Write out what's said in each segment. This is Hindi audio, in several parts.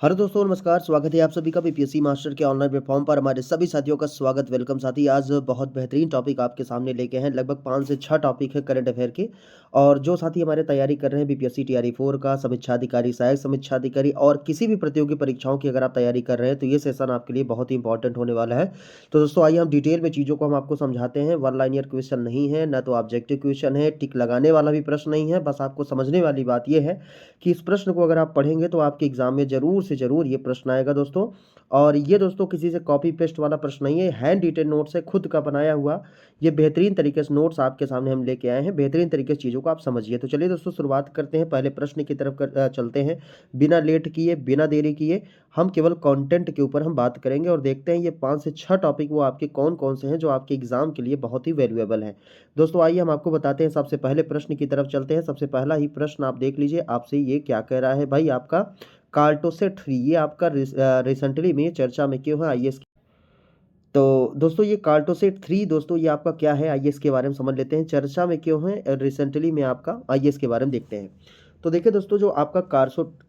हेलो दोस्तों नमस्कार। स्वागत है आप सभी का बीपीएससी मास्टर के ऑनलाइन प्लेटफॉर्म पर। हमारे सभी साथियों का स्वागत, वेलकम। साथी आज बहुत बेहतरीन टॉपिक आपके सामने लेके हैं। लगभग 5 से 6 टॉपिक है करंट अफेयर के। और जो साथी हमारे तैयारी कर रहे हैं बीपीएससी टीआरई 4 का, समीक्षा अधिकारी, सहायक समीक्षा अधिकारी और किसी भी प्रतियोगी परीक्षाओं की अगर आप तैयारी कर रहे हैं तो ये सेशन आपके लिए बहुत ही इंपॉर्टेंट होने वाला है। तो दोस्तों आइए हम डिटेल में चीज़ों को हम आपको समझाते हैं। वन लाइनियर क्वेश्चन नहीं है, ना तो ऑब्जेक्टिव क्वेश्चन है, टिक लगाने वाला भी प्रश्न नहीं है। बस आपको समझने वाली बात यह है कि इस प्रश्न को अगर आप पढ़ेंगे तो आपके एग्जाम में ज़रूर से ज़रूर ये प्रश्न आएगा दोस्तों। और ये दोस्तों किसी से कॉपी पेस्ट वाला प्रश्न नहीं है, हैंड रिटेन नोट्स है, खुद का बनाया हुआ। ये बेहतरीन तरीके से नोट्स आपके सामने हम लेके आए हैं। बेहतरीन तरीके से चीज़ों को आप समझिए। तो चलिए दोस्तों शुरुआत करते हैं। पहले प्रश्न की तरफ चलते हैं। बिना लेट किए, बिना देरी किए हम केवल कंटेंट के ऊपर हम बात करेंगे और देखते हैं ये 5 से 6 टॉपिक वो आपके कौन-कौन से हैं जो आपके एग्ज़ाम के लिए बहुत ही वैल्यूएबल हैं। दोस्तों आइए हम आपको बताते हैं। सबसे पहले प्रश्न की तरफ चलते हैं। सबसे पहला ही प्रश्न आप देख लीजिए, आपसे ये क्या कह रहा है भाई। आपका कार्टोसेट 3 ये आपका रिसेंटली में चर्चा में क्यों है, आइए तो दोस्तों ये कार्टोसेट 3 दोस्तों ये आपका क्या है, आइए इसके बारे में समझ लेते हैं। चर्चा में क्यों है रिसेंटली में आपका, आइए इसके बारे में देखते हैं। तो देखिए दोस्तों, जो आपका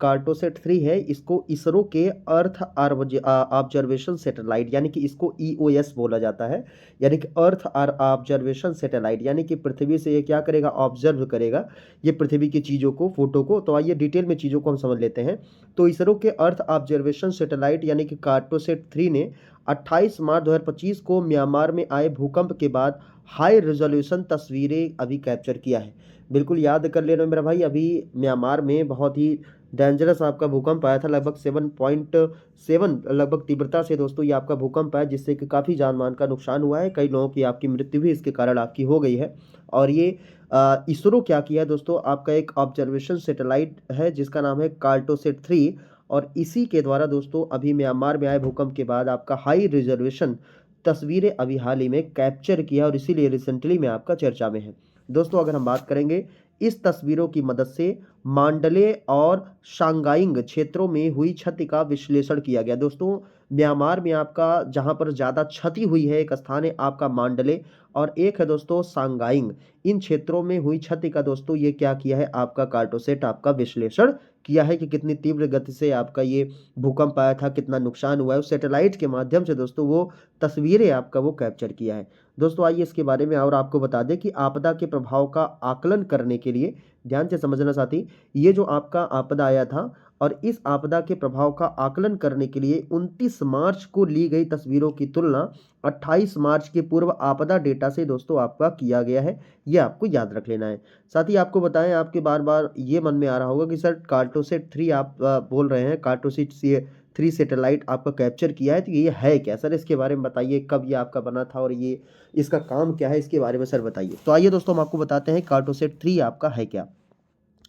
कार्टोसेट 3 है, इसको इसरो के अर्थ ऑब्जर्वेशन सैटेलाइट यानी कि इसको ईओएस बोला जाता है। यानी कि अर्थ ऑब्जर्वेशन सैटेलाइट, यानी कि पृथ्वी से ये क्या करेगा, ऑब्जर्व करेगा ये पृथ्वी की चीज़ों को, फोटो को। तो आइए डिटेल में चीज़ों को हम समझ लेते हैं। तो इसरो के अर्थ ऑब्जर्वेशन सैटेलाइट यानी कि कार्टोसेट 3 ने 28 मार्च 2025 को म्यांमार में आए भूकंप के बाद हाई रेजोल्यूशन तस्वीरें अभी कैप्चर किया है। बिल्कुल याद कर लेना मेरा भाई, अभी म्यांमार में बहुत ही डेंजरस आपका भूकंप आया था। लगभग 7.7 लगभग तीव्रता से दोस्तों ये आपका भूकंप आया, जिससे कि काफ़ी जान माल का नुकसान हुआ है। कई लोगों की आपकी मृत्यु भी इसके कारण आपकी हो गई है। और ये इसरो क्या किया है दोस्तों, आपका एक ऑब्जर्वेशन सैटेलाइट है जिसका नाम है कार्टोसेट 3। और इसी के द्वारा दोस्तों अभी म्यांमार में आए भूकंप के बाद आपका हाई रिजर्वेशन तस्वीरें अभी हाल ही में कैप्चर किया और इसीलिए रिसेंटली में आपका चर्चा में है। दोस्तों अगर हम बात करेंगे, इस तस्वीरों की मदद से मांडले और शांगाइंग क्षेत्रों में हुई क्षति का विश्लेषण किया गया। दोस्तों म्यांमार में आपका जहां पर ज़्यादा क्षति हुई है, एक स्थान है आपका मांडले और एक है दोस्तों सांगाइंग। इन क्षेत्रों में हुई क्षति का दोस्तों ये क्या किया है, आपका कार्टोसेट आपका विश्लेषण किया है कि कितनी तीव्र गति से आपका ये भूकंप आया था, कितना नुकसान हुआ है। उस सैटेलाइट के माध्यम से दोस्तों वो तस्वीरें आपका वो कैप्चर किया है। दोस्तों आइए इसके बारे में और आपको बता दें कि आपदा के प्रभाव का आकलन करने के लिए, ध्यान से समझना साथी, ये जो आपका आपदा आया था और इस आपदा के प्रभाव का आकलन करने के लिए 29 मार्च को ली गई तस्वीरों की तुलना 28 मार्च के पूर्व आपदा डेटा से दोस्तों आपका किया गया है। ये आपको याद रख लेना है। साथ ही आपको बताएं, आपके बार बार ये मन में आ रहा होगा कि सर कार्टोसेट 3 आप बोल रहे हैं, कार्टोसेट से 3 सैटेलाइट आपका कैप्चर किया है, तो ये है क्या सर, इसके बारे में बताइए, कब ये आपका बना था और ये इसका काम क्या है, इसके बारे में सर बताइए। तो आइए दोस्तों हम आपको बताते हैं कार्टोसेट 3 आपका है क्या।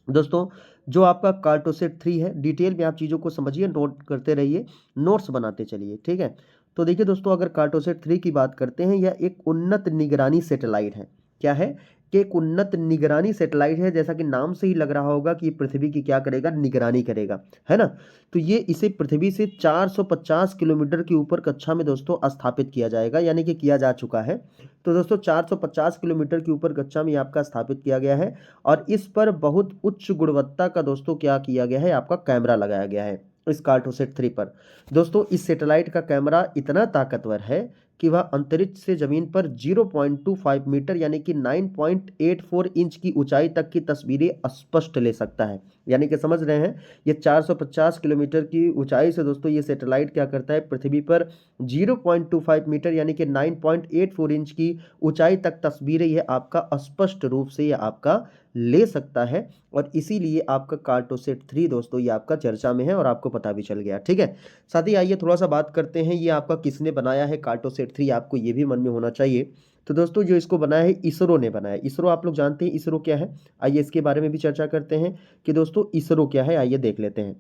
दोस्तों जो आपका कार्टोसेट 3 है, डिटेल में आप चीज़ों को समझिए, नोट करते रहिए, नोट्स बनाते चलिए, ठीक है। तो देखिए दोस्तों, अगर कार्टोसेट 3 की बात करते हैं, यह एक उन्नत निगरानी सैटेलाइट है। क्या है कि एक उन्नत निगरानी सैटेलाइट है, जैसा कि नाम से ही लग रहा होगा कि ये पृथ्वी की क्या करेगा, निगरानी करेगा, है ना। तो ये इसे पृथ्वी से 450 किलोमीटर के ऊपर कक्षा में दोस्तों स्थापित किया जाएगा, यानी कि किया जा चुका है। तो दोस्तों 450 किलोमीटर के ऊपर कक्षा में आपका स्थापित किया गया है और इस पर बहुत उच्च गुणवत्ता का दोस्तों क्या किया गया है, आपका कैमरा लगाया गया है इस कार्टोसेट 3 पर। दोस्तों इस सैटेलाइट का कैमरा इतना ताकतवर है कि वह अंतरिक्ष से जमीन पर 0.25 मीटर यानी कि 9.84 इंच की ऊंचाई तक की तस्वीरें स्पष्ट ले सकता है। यानी कि समझ रहे हैं, ये 450 किलोमीटर की ऊंचाई से दोस्तों ये सैटेलाइट क्या करता है, पृथ्वी पर 0.25 मीटर यानी कि 9.84 इंच की ऊंचाई तक तस्वीरें ये आपका स्पष्ट रूप से ये आपका ले सकता है। और इसीलिए आपका कार्टोसेट 3 दोस्तों ये आपका चर्चा में है और आपको पता भी चल गया, ठीक है। साथ ही आइए थोड़ा सा बात करते हैं, ये आपका किसने बनाया है कार्टोसेट 3, आपको ये भी मन में होना चाहिए। तो दोस्तों जो इसको बनाया है, इसरो ने बनाया है। इसरो आप लोग जानते हैं इसरो क्या है, आइए इसके बारे में भी चर्चा करते हैं कि दोस्तों इसरो क्या है, आइए देख लेते हैं।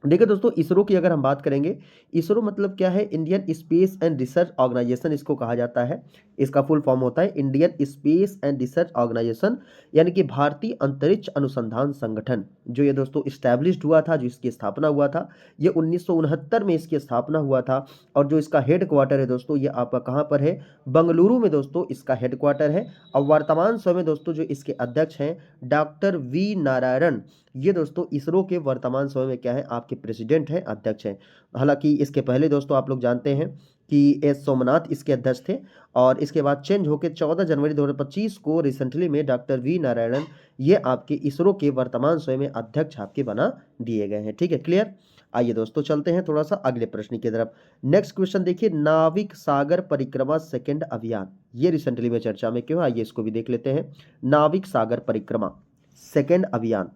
देखिए दोस्तों, इसरो की अगर हम बात करेंगे, इसरो मतलब क्या है, Indian space and research organisation इसको कहा जाता है। इसका फुल फॉर्म होता है Indian space and research organisation, यानी कि भारतीय अंतरिक्ष अनुसंधान संगठन। जो ये दोस्तों इस्टेब्लिश्ड हुआ था, जो इसकी स्थापना हुआ था, ये 1969 में इसकी स्थापना हुआ था। और जो इसका हेड क्वार्टर है दोस्तों, ये आपका कहाँ पर है, बंगलुरु में दोस्तों इसका हेड क्वार्टर है। और वर्तमान समय में दोस्तों जो इसके अध्यक्ष हैं डॉक्टर वी नारायण ये दोस्तों इसरो के वर्तमान समय में क्या है, आपके प्रेसिडेंट हैं, अध्यक्ष हैं। हालाँकि इसके पहले दोस्तों आप लोग जानते हैं कि एस सोमनाथ इसके अध्यक्ष थे और इसके बाद चेंज होके 14 जनवरी 2025 को रिसेंटली में डॉक्टर वी नारायणन ये आपके इसरो के वर्तमान समय में अध्यक्ष आपके बना दिए गए हैं। ठीक है, क्लियर? आइए दोस्तों चलते हैं थोड़ा-सा अगले प्रश्न की तरफ। नेक्स्ट क्वेश्चन देखिए, नाविक सागर परिक्रमा सेकंड अभियान, ये रिसेंटली में चर्चा में क्यों है? आइए इसको भी देख लेते हैं। नाविक सागर परिक्रमा सेकंड अभियान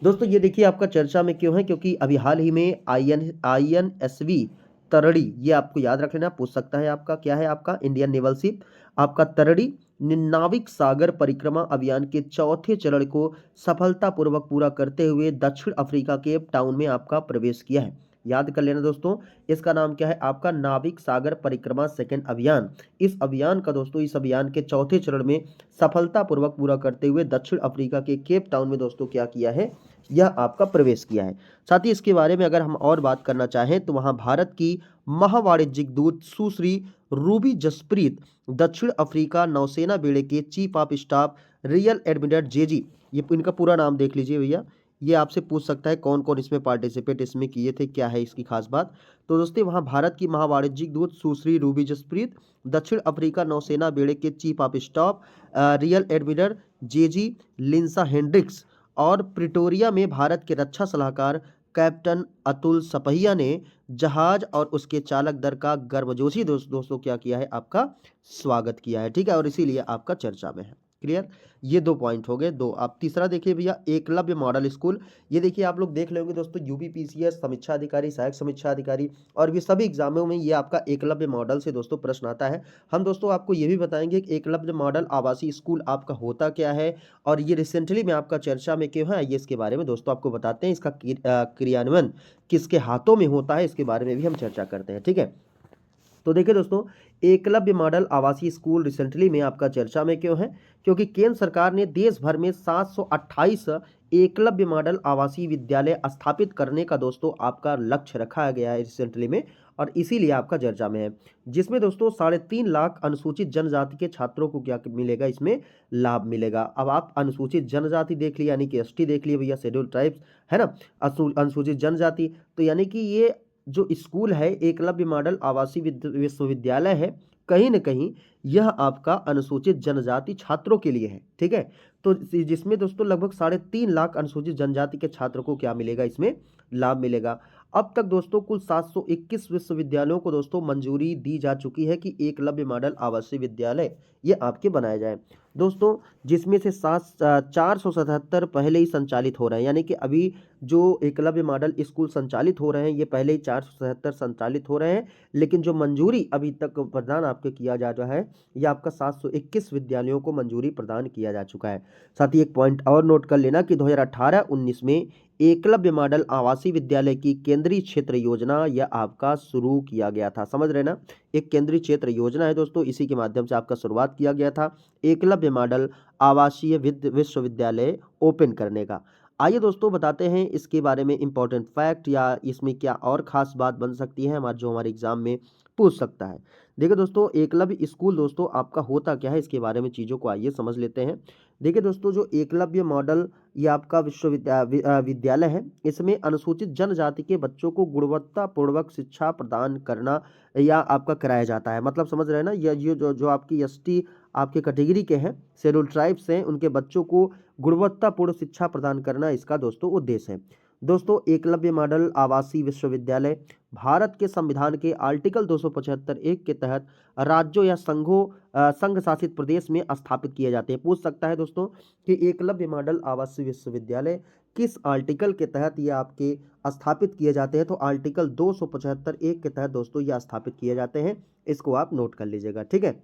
दोस्तों ये देखिए आपका चर्चा में क्यों है, क्योंकि अभी हाल ही में आईएनएसवी तरड़ी, ये आपको याद रख लेना, पूछ सकता है आपका क्या है, आपका इंडियन नेवल शिप आपका तरड़ी नाविक सागर परिक्रमा अभियान के चौथे चरण को सफलतापूर्वक पूरा करते हुए दक्षिण अफ्रीका के केप टाउन में आपका प्रवेश किया है। याद कर लेना दोस्तों, इसका नाम क्या है, आपका नाविक सागर परिक्रमा सेकंड अभियान। इस अभियान का दोस्तों, इस अभियान के चौथे चरण में सफलतापूर्वक पूरा करते हुए दक्षिण अफ्रीका के केप टाउन में दोस्तों क्या किया है, यह आपका प्रवेश किया है। साथ ही इसके बारे में अगर हम और बात करना चाहें तो वहां भारत की महावाणिज्यिक दूत सुश्री रूबी जसप्रीत, दक्षिण अफ्रीका नौसेना बेड़े के chief of staff rear admiral JG, ये इनका पूरा नाम देख लीजिए भैया, ये आपसे पूछ सकता है कौन कौन इसमें पार्टिसिपेट इसमें किए थे, क्या है इसकी खास बात। तो दोस्तों वहाँ भारत की महावाणिज्यिक दूत सुश्री रूबी जसप्रीत, दक्षिण अफ्रीका नौसेना बेड़े के chief of staff rear admiral JG Lynsa Hendricks और प्रिटोरिया में भारत के रक्षा सलाहकार कैप्टन अतुल सपहिया ने जहाज और उसके चालक दल का गर्मजोशी दोस्तों क्या किया है, आपका स्वागत किया है। ठीक है, और इसीलिए आपका चर्चा में है। क्लियर? ये 2 पॉइंट हो गए। 2 आप तीसरा देखिए भैया, एकलव्य मॉडल स्कूल। ये देखिए आप लोग देख लेंगे दोस्तों, यूपीपीसीएस समीक्षा अधिकारी, सहायक समीक्षा अधिकारी और भी सभी एग्जामों में ये आपका एकलव्य मॉडल से दोस्तों प्रश्न आता है। हम दोस्तों आपको ये भी बताएंगे कि एकलव्य मॉडल आवासीय स्कूल आपका होता क्या है और ये रिसेंटली में आपका चर्चा में क्यों है, ये इसके बारे में दोस्तों आपको बताते हैं। इसका क्रियान्वयन किसके हाथों में होता है, इसके बारे में भी हम चर्चा करते हैं। ठीक है, तो देखिए दोस्तों, एकलव्य मॉडल आवासीय स्कूल रिसेंटली में आपका चर्चा में क्यों है, क्योंकि केंद्र सरकार ने देश भर में 728 एकलव्य मॉडल आवासीय विद्यालय स्थापित करने का दोस्तों आपका लक्ष्य रखा गया है रिसेंटली में, और इसीलिए आपका चर्चा में है। जिसमें दोस्तों 3.5 लाख अनुसूचित जनजाति के छात्रों को क्या मिलेगा, इसमें लाभ मिलेगा। अब आप अनुसूचित जनजाति देख लिया, यानी कि एसटी देख लिया भैया, शेड्यूल ट्राइब्स है ना, अनुसूचित जनजाति, तो यानी कि ये जो स्कूल है एकलव्य मॉडल आवासीय विश्वविद्यालय है, कहीं न कहीं यह आपका अनुसूचित जनजाति छात्रों के लिए है। ठीक है, तो जिसमें दोस्तों लगभग 3.5 लाख अनुसूचित जनजाति के छात्रों को क्या मिलेगा, इसमें लाभ मिलेगा। अब तक दोस्तों कुल 721 विश्वविद्यालयों को दोस्तों मंजूरी दी जा चुकी है कि एकलव्य मॉडल आवासीय विद्यालय ये आपके बनाए जाए दोस्तों, जिसमें से 477 पहले ही संचालित हो रहे हैं। यानी कि अभी जो एकलव्य मॉडल स्कूल संचालित हो रहे हैं, ये पहले ही 477 संचालित हो रहे हैं, लेकिन जो मंजूरी अभी तक प्रदान आपके किया जा रहा है, ये आपका 721 विद्यालयों को मंजूरी प्रदान किया जा चुका है। साथ ही एक पॉइंट और नोट कर लेना कि 2018-19 में एकलव्य मॉडल आवासीय विद्यालय की केंद्रीय क्षेत्र योजना यह आपका शुरू किया गया था। समझ रहे ना, एक केंद्रीय क्षेत्र योजना है दोस्तों, इसी के माध्यम से आपका शुरुआत किया गया था एकलव्य मॉडल आवासीय विश्वविद्यालय ओपन करने का। आइए दोस्तों बताते हैं इसके बारे में इंपॉर्टेंट फैक्ट, या इसमें क्या और खास बात बन सकती है हमारे, जो हमारे एग्जाम में पूछ सकता है। देखिए दोस्तों, एकलव्य स्कूल दोस्तों आपका होता क्या है, इसके बारे में चीज़ों को आइए समझ लेते हैं। देखिए दोस्तों, जो एकलव्य मॉडल ये आपका विद्यालय है, इसमें अनुसूचित जनजाति के बच्चों को गुणवत्तापूर्वक शिक्षा प्रदान करना या आपका कराया जाता है। मतलब समझ रहे हैं ना, ये जो जो आपकी एसटी आपके कैटेगरी के हैं, शेड्यूल ट्राइब्स हैं, उनके बच्चों को गुणवत्तापूर्ण शिक्षा प्रदान करना इसका दोस्तों उद्देश्य है। दोस्तों एकलव्य मॉडल आवासीय विश्वविद्यालय भारत के संविधान के आर्टिकल 275(1) के तहत राज्यों या संघ शासित प्रदेश में स्थापित किए जाते हैं। पूछ सकता है दोस्तों कि एकलव्य मॉडल आवासीय विश्वविद्यालय किस आर्टिकल के तहत ये आपके स्थापित किए जाते हैं, तो आर्टिकल 275(1) के तहत दोस्तों ये स्थापित किए जाते हैं। इसको आप नोट कर लीजिएगा। ठीक है,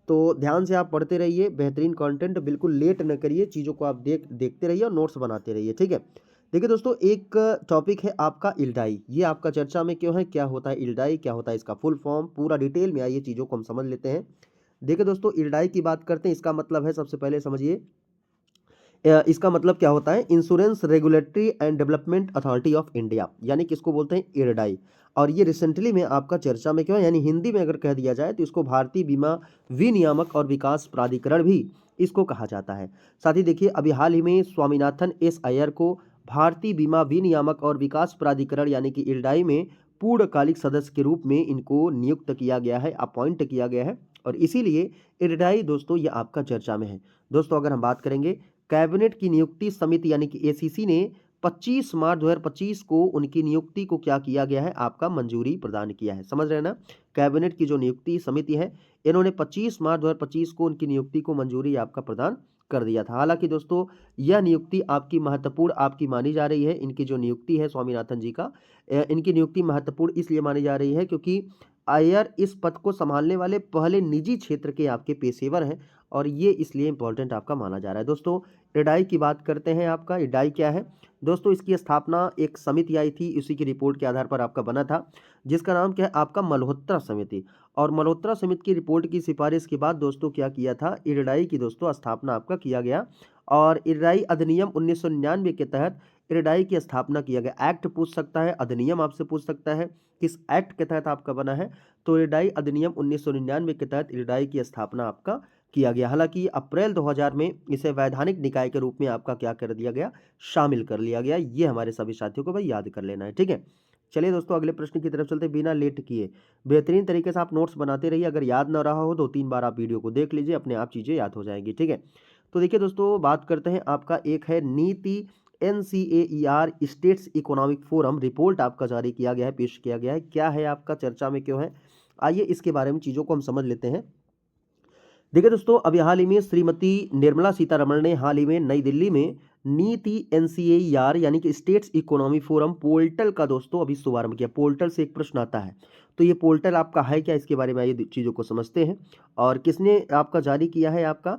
तो ध्यान से आप पढ़ते रहिए, बेहतरीन कंटेंट, बिल्कुल लेट न करिए, चीज़ों को आप देखते रहिए और नोट्स बनाते रहिए। ठीक है, देखिए दोस्तों, एक टॉपिक है आपका इल्डाई, ये आपका चर्चा में क्यों है, क्या होता है इल्डाई, क्या होता है इसका फुल फॉर्म, पूरा डिटेल में आइए चीज़ों को हम समझ लेते हैं। देखिए दोस्तों, इल्डाई की बात करते हैं, इसका मतलब है, सबसे पहले समझिए इसका मतलब क्या होता है, insurance regulatory and development authority of India, यानी किसको बोलते हैं, इरडाई। और ये रिसेंटली में आपका चर्चा में क्यों है, यानी हिंदी में अगर कह दिया जाए तो इसको भारतीय बीमा विनियामक और विकास प्राधिकरण भी इसको कहा जाता है। साथ ही देखिए अभी हाल ही में स्वामीनाथन एस अय्यर को भारतीय बीमा विनियामक और विकास प्राधिकरण यानी कि इरडाई में पूर्णकालिक सदस्य के रूप में इनको नियुक्त किया गया है, अपॉइंट किया गया है और इसीलिए इरडाई दोस्तों ये आपका चर्चा में है। दोस्तों अगर हम बात करेंगे कैबिनेट की नियुक्ति समिति यानी कि एसीसी ने 25 मार्च 2025 को उनकी नियुक्ति को क्या किया गया है, आपका मंजूरी प्रदान किया है। समझ रहे हैं ना? कैबिनेट की जो नियुक्ति समिति है इन्होंने 25 मार्च 2025 को उनकी नियुक्ति को मंजूरी आपका प्रदान कर दिया था। हालांकि दोस्तों यह नियुक्ति आपकी महत्वपूर्ण आपकी मानी जा रही है। इनकी जो नियुक्ति है स्वामीनाथन जी का, इनकी नियुक्ति महत्वपूर्ण इसलिए मानी जा रही है क्योंकि अय्यर इस पद को संभालने वाले पहले निजी क्षेत्र के आपके पेशेवर हैं और ये इसलिए इंपॉर्टेंट आपका माना जा रहा है। दोस्तों इरडाई की बात करते हैं। आपका इरडाई क्या है दोस्तों? इसकी स्थापना एक समिति आई थी, उसी की रिपोर्ट के आधार पर आपका बना था, जिसका नाम क्या है आपका मल्होत्रा समिति। और मल्होत्रा समिति की रिपोर्ट की सिफारिश के बाद दोस्तों क्या किया था, इरडाई की दोस्तों स्थापना आपका किया गया और इरडाई अधिनियम 1999 के तहत इरडाई की स्थापना किया गया। एक्ट पूछ सकता है, अधिनियम आपसे पूछ सकता है, किस एक्ट के तहत आपका बना है, तो इरडाई अधिनियम 1999 के तहत इरडाई की स्थापना आपका किया गया। हालांकि अप्रैल 2000 में इसे वैधानिक निकाय के रूप में आपका क्या कर दिया गया, शामिल कर लिया गया। ये हमारे सभी साथियों को भाई याद कर लेना है, ठीक है। चलिए दोस्तों अगले प्रश्न की तरफ चलते बिना लेट किए। बेहतरीन तरीके से आप नोट्स बनाते रहिए, अगर याद ना रहा हो 2-3 बार आप वीडियो को देख लीजिए, अपने आप चीज़ें याद हो जाएंगी, ठीक है। तो देखिए दोस्तों बात करते हैं, आपका एक है नीति NCAER states economic forum report आपका जारी किया गया है, पेश किया गया है। क्या है आपका, चर्चा में क्यों है, आइए इसके बारे में चीज़ों को हम समझ लेते हैं। देखिए दोस्तों अभी हाल ही में श्रीमती निर्मला सीतारमण ने हाल ही में नई दिल्ली में नीति NCAER यानी कि स्टेट्स इकोनॉमी फोरम पोर्टल का दोस्तों अभी शुभारंभ किया। पोर्टल से एक प्रश्न आता है, तो ये पोर्टल आपका है क्या, इसके बारे में आइए चीज़ों को समझते हैं। और किसने आपका जारी किया है, आपका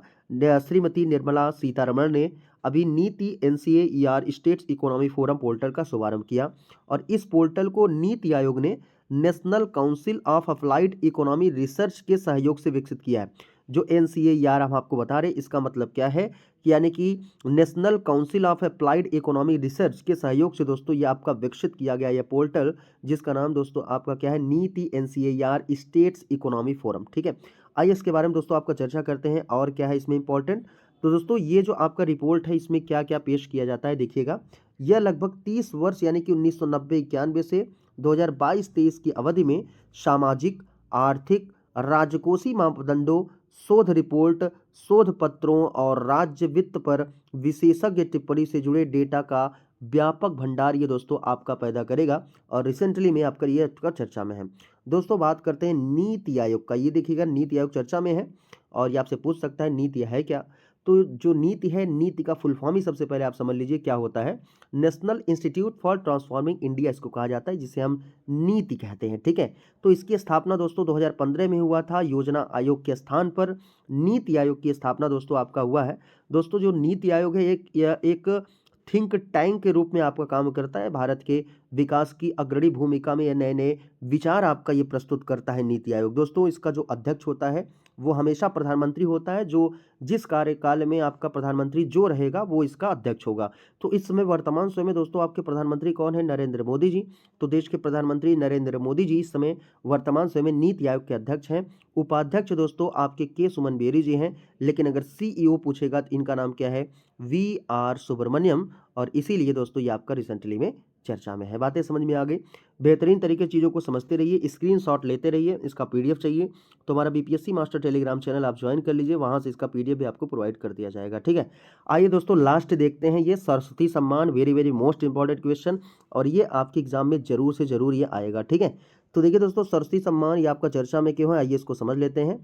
श्रीमती निर्मला सीतारमण ने अभी नीति NCAER states economy forum portal का शुभारंभ किया। और इस पोर्टल को नीति आयोग ने national council of applied economy research के सहयोग से विकसित किया है। जो NCAER हम आपको बता रहे हैं इसका मतलब क्या है कि यानी कि national council of applied economy research के सहयोग से दोस्तों ये आपका विकसित किया गया ये पोर्टल, जिसका नाम दोस्तों आपका क्या है, नीति NCAER स्टेट्स इकोनॉमी फोरम, ठीक है। आइए इसके बारे में दोस्तों आपका चर्चा करते हैं और क्या है इसमें इंपॉर्टेंट। तो दोस्तों ये जो आपका रिपोर्ट है इसमें क्या क्या पेश किया जाता है देखिएगा। यह लगभग 30 वर्ष यानी कि 1990-91 से 2022-23 की अवधि में सामाजिक, आर्थिक, राजकोषीय मापदंडों, शोध रिपोर्ट, शोध पत्रों और राज्य वित्त पर विशेषज्ञ टिप्पणी से जुड़े डेटा का व्यापक भंडार ये दोस्तों आपका पैदा करेगा। और रिसेंटली में आपका ये आपका चर्चा में है। दोस्तों बात करते हैं नीति आयोग का, ये देखिएगा नीति आयोग चर्चा में है और ये आपसे पूछ सकता है नीति है क्या। तो जो नीति है, नीति का फुल फॉर्म ही सबसे पहले आप समझ लीजिए क्या होता है, national institute for transforming India इसको कहा जाता है, जिसे हम नीति कहते हैं, ठीक है। तो इसकी स्थापना दोस्तों 2015 में हुआ था। योजना आयोग के स्थान पर नीति आयोग की स्थापना दोस्तों आपका हुआ है। दोस्तों जो नीति आयोग है एक थिंक टैंक के रूप में आपका काम करता है। भारत के विकास की अग्रणी भूमिका में ये नए नए विचार आपका ये प्रस्तुत करता है नीति आयोग। दोस्तों इसका जो अध्यक्ष होता है वो हमेशा प्रधानमंत्री होता है, जो जिस कार्यकाल में आपका प्रधानमंत्री जो रहेगा वो इसका अध्यक्ष होगा। तो इस समय वर्तमान समय में दोस्तों आपके प्रधानमंत्री कौन है, नरेंद्र मोदी जी। तो देश के प्रधानमंत्री नरेंद्र मोदी जी इस समय वर्तमान समय में नीति आयोग के अध्यक्ष हैं। उपाध्यक्ष दोस्तों आपके के सुमन बेरी जी हैं, लेकिन अगर CEO पूछेगा तो इनका नाम क्या है, VR सुब्रमण्यम। और इसीलिए दोस्तों ये आपका रिसेंटली में चर्चा में है। बातें समझ में आ गई। बेहतरीन तरीके चीज़ों को समझते रहिए, स्क्रीनशॉट लेते रहिए। इसका PDF चाहिए तो हमारा BPSC मास्टर टेलीग्राम चैनल आप ज्वाइन कर लीजिए, वहाँ से इसका PDF भी आपको प्रोवाइड कर दिया जाएगा, ठीक है। आइए दोस्तों लास्ट देखते हैं, ये सरस्वती सम्मान, very very most important question, और ये आपके एग्जाम में जरूर से जरूर ये आएगा, ठीक है। तो देखिए दोस्तों सरस्वती सम्मान ये आपका चर्चा में क्यों है, आइए इसको समझ लेते हैं।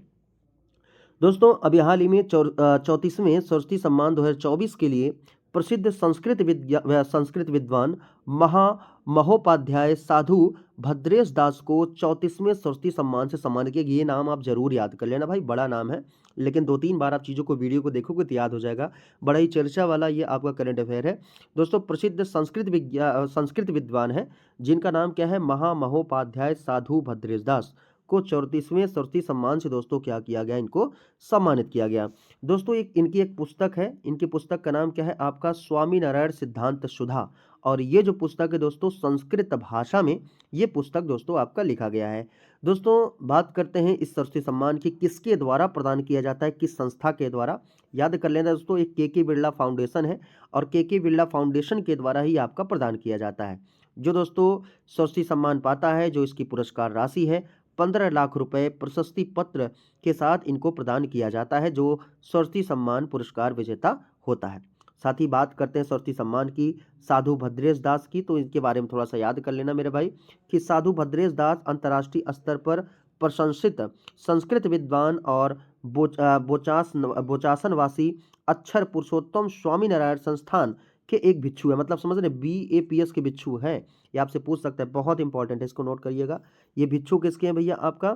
दोस्तों अभी हाल ही में 34वें सरस्वती सम्मान 2024 के लिए प्रसिद्ध संस्कृत विद्वान महोपाध्याय साधु भद्रेश दास को 34वें सरस्वती सम्मान से सम्मानित किया। ये नाम आप जरूर याद कर लेना भाई, बड़ा नाम है, लेकिन 2-3 बार आप चीज़ों को वीडियो को देखोगे तो याद हो जाएगा। बड़ा ही चर्चा वाला ये आपका करंट अफेयर है। दोस्तों प्रसिद्ध संस्कृत विद्वान है जिनका नाम क्या है, महोपाध्याय साधु भद्रेश दास को 34वें सरस्वती सम्मान से दोस्तों क्या किया गया, इनको सम्मानित किया गया। दोस्तों इनकी एक पुस्तक है, इनकी पुस्तक का नाम क्या है आपका, स्वामी नारायण सिद्धांत सुधा। और ये जो पुस्तक है दोस्तों संस्कृत भाषा में ये पुस्तक दोस्तों आपका लिखा गया है। दोस्तों बात करते हैं इस सरस्वती सम्मान की किसके द्वारा प्रदान किया जाता है, किस संस्था के द्वारा? याद कर लेना दोस्तों, एक के बिरला फाउंडेशन है और के बिरला फाउंडेशन के द्वारा ही आपका प्रदान किया जाता है। जो दोस्तों सरस्वती सम्मान पाता है, जो इसकी पुरस्कार राशि है 15 लाख रुपए प्रशस्ति पत्र के साथ इनको प्रदान किया जाता है, जो सरस्वती सम्मान पुरस्कार विजेता होता है। साथ ही बात करते हैं सरस्वती सम्मान की साधु भद्रेश दास की, तो इनके बारे में थोड़ा सा याद कर लेना मेरे भाई कि साधु भद्रेश दास अंतर्राष्ट्रीय स्तर पर प्रशंसित संस्कृत विद्वान और बोचासनवासी अक्षर पुरुषोत्तम स्वामी नारायण संस्थान के एक भिक्षु है। मतलब समझ रहे BAPS के भिक्षु हैं। ये आपसे पूछ सकता है, बहुत इंपॉर्टेंट है, इसको नोट करिएगा। ये भिक्षु किसके हैं भैया? आपका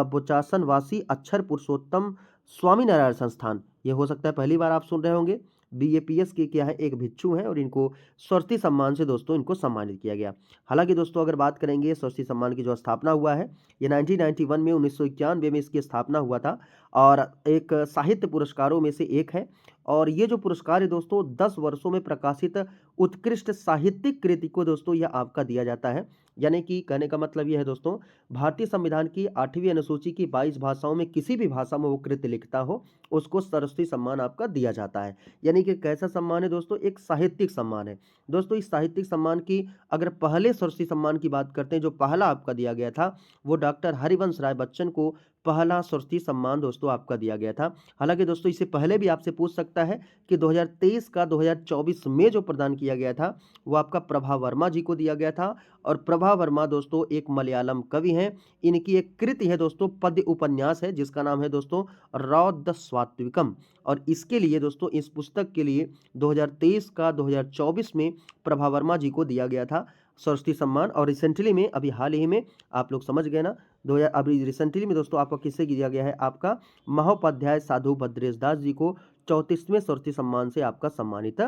बोचासनवासी अक्षर पुरुषोत्तम स्वामी नारायण संस्थान। ये हो सकता है पहली बार आप सुन रहे होंगे। BAPS के क्या है, एक भिक्षु हैं और इनको सरस्वती सम्मान से दोस्तों इनको सम्मानित किया गया। हालांकि दोस्तों अगर बात करेंगे सरस्वती सम्मान की जो स्थापना हुआ है, ये 1991 में 1991 में इसकी स्थापना हुआ था और एक साहित्य पुरस्कारों में से एक है। और ये जो पुरस्कार है दोस्तों 10 वर्षों में प्रकाशित उत्कृष्ट साहित्यिक कृति को दोस्तों यह आपका दिया जाता है। यानी कि कहने का मतलब यह है दोस्तों, भारतीय संविधान की 8वीं अनुसूची की 22 भाषाओं में किसी भी भाषा में वो कृति लिखता हो, उसको सरस्वती सम्मान आपका दिया जाता है। यानी कि कैसा सम्मान है दोस्तों? एक साहित्यिक सम्मान है। दोस्तों इस साहित्यिक सम्मान की अगर पहले सरस्वती सम्मान की बात करते हैं, जो पहला आपका दिया गया था, वो डॉक्टर हरिवंश राय बच्चन को पहला सरस्वती सम्मान दोस्तों आपका दिया गया था। हालांकि दोस्तों इससे पहले भी आपसे पूछ सकता है कि 2023 का 2024 में जो प्रदान किया गया था, वो आपका प्रभा वर्मा जी को दिया गया था। और प्रभा वर्मा दोस्तों एक मलयालम कवि हैं। इनकी एक कृति है दोस्तों, पद्य उपन्यास है, जिसका नाम है दोस्तों रौद्र स्वात्विकम। और इसके लिए दोस्तों इस पुस्तक के लिए 2023 का 2024 में प्रभा वर्मा जी को दिया गया था सरस्वती सम्मान। और रिसेंटली में अभी हाल ही में आप लोग समझ गए ना, 2000 अभी रिसेंटली में दोस्तों आपको किससे दिया गया है? आपका महोपाध्याय साधु भद्रेश दास जी को 34वें सरस्वती सम्मान से आपका सम्मानित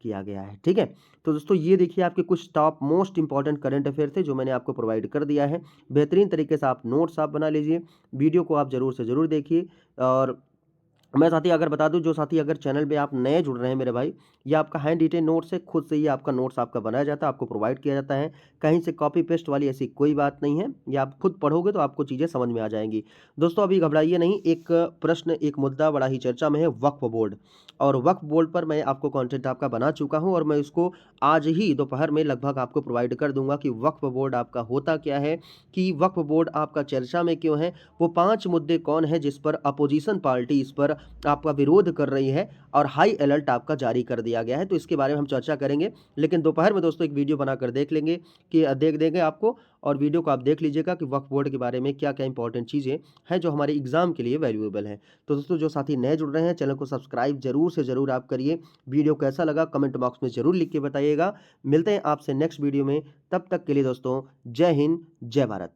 किया गया है। ठीक है, तो दोस्तों ये देखिए आपके कुछ top most important current affair थे जो मैंने आपको प्रोवाइड कर दिया है। बेहतरीन तरीके से आप नोट्स आप बना लीजिए, वीडियो को आप जरूर से जरूर देखिए। और मैं साथी अगर बता दूं, जो साथी अगर चैनल पे आप नए जुड़ रहे हैं मेरे भाई, ये आपका हैंड रिटेन नोट्स है, खुद से ही आपका नोट्स आपका बनाया जाता है, आपको प्रोवाइड किया जाता है। कहीं से कॉपी पेस्ट वाली ऐसी कोई बात नहीं है, ये आप खुद पढ़ोगे तो आपको चीज़ें समझ में आ जाएंगी। दोस्तों अभी घबराइए नहीं, एक प्रश्न एक मुद्दा बड़ा ही चर्चा में है, वक्फ बोर्ड। और वक्फ बोर्ड पर मैं आपको कॉन्टेंट आपका बना चुका हूँ और मैं इसको आज ही दोपहर में लगभग आपको प्रोवाइड कर दूंगा कि वक्फ बोर्ड आपका होता क्या है, कि वक्फ बोर्ड आपका चर्चा में क्यों है, वो 5 मुद्दे कौन है जिस पर अपोजिशन पार्टी इस पर आपका विरोध कर रही है और हाई अलर्ट आपका जारी कर दिया गया है। तो इसके बारे में हम चर्चा करेंगे, लेकिन दोपहर में दोस्तों एक वीडियो बनाकर देख लेंगे कि देख देंगे आपको, और वीडियो को आप देख लीजिएगा कि वक्फ बोर्ड के बारे में क्या क्या इंपॉर्टेंट चीज़ें हैं जो हमारे एग्जाम के लिए वैल्यूएबल हैं। तो दोस्तों जो साथी नए जुड़ रहे हैं, चैनल को सब्सक्राइब जरूर से जरूर आप करिए। वीडियो कैसा लगा कमेंट बॉक्स में जरूर लिख के बताइएगा। मिलते हैं आपसे नेक्स्ट वीडियो में, तब तक के लिए दोस्तों जय हिंद जय भारत।